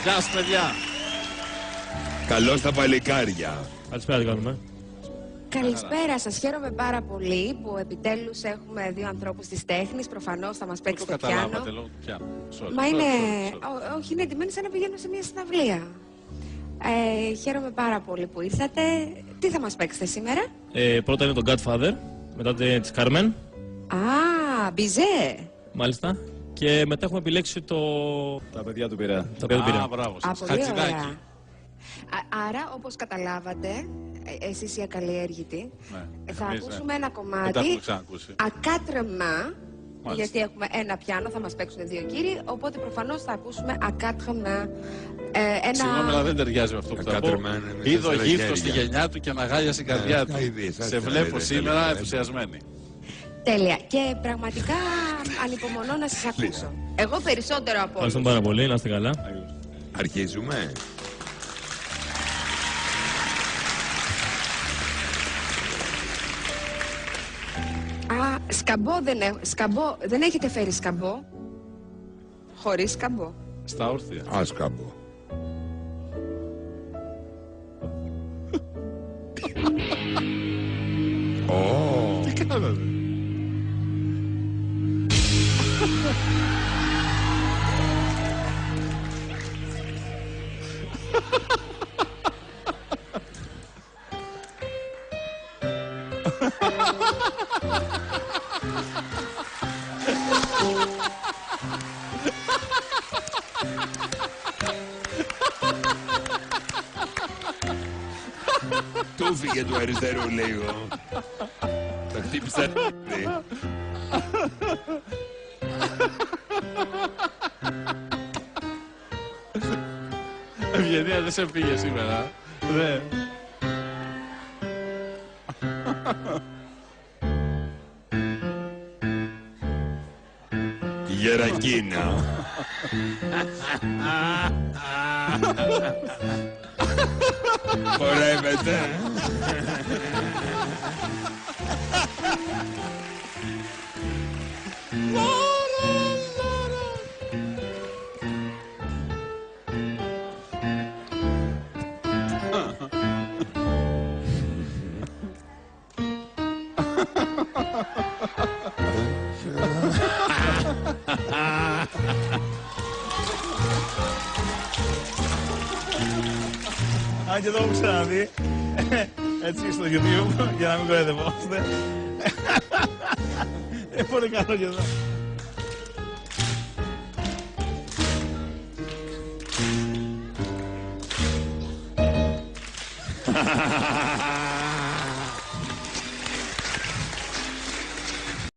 Γεια σας, παιδιά. Καλώς τα παλικάρια. Καλησπέρα, τι κάνουμε. Καλησπέρα σας. Χαίρομαι πάρα πολύ που επιτέλους έχουμε δύο ανθρώπους της τέχνης. Προφανώς θα μας παίξετε πιάνο. Καταλάβατε λόγω του πιάνου. Μα είναι... Όχι, είναι εντυμένοι σαν να πηγαίνουν σε μια συναυλία. Χαίρομαι πάρα πολύ που ήρθατε. Τι θα μας παίξετε σήμερα? Πρώτα είναι το Godfather, μετά της Carmen. Α, Μπιζέ. Μάλιστα. Και μετά έχουμε επιλέξει το... Τα παιδιά του Πειραιά. Τα παιδιά του Πειραιά. Μπράβο σας. Πολύ ωραία. Χατζηδάκι. Άρα, όπως καταλάβατε, εσείς οι ακαλλιέργητοι, Ναι, θα εμείς, ακούσουμε ναι. ένα Δεν τα κομμάτι έχουμε ξανακούσει. ακάτρεμα, Μάλιστα. γιατί έχουμε ένα πιάνο, θα μας παίξουν δύο κύριοι, οπότε προφανώς θα ακούσουμε ακάτρεμα. Συγγνώμη, αλλά δεν ταιριάζει με αυτό που θα πω. Είδω γύφτο στη γενιά του και αναγάλια στην καρδιά του. Σε βλέπω σήμερα ενθουσιασμένη. Τέλεια. Και πραγματικά ανυπομονώ να σας ακούσω. Εγώ περισσότερο από όλους. Ευχαριστούμε πάρα πολύ, να είστε καλά. Αρχίζουμε. Α, σκαμπό δεν έχω. Σκαμπό, δεν έχετε φέρει σκαμπό? Χωρίς σκαμπό. Στα όρθια. Άσκαμπο. Τι κάνατε? Του φύγε του αριστερού λίγο. Τα χτύπησα. Ευγενία, δεν σε πήγε σήμερα. Ναι. Γερακίνα. Χορεύεται. Αν και το έχω ξαναδεί, έτσι στο YouTube, για να μην κοροϊδευόμαστε. Πολύ καλό και εδώ.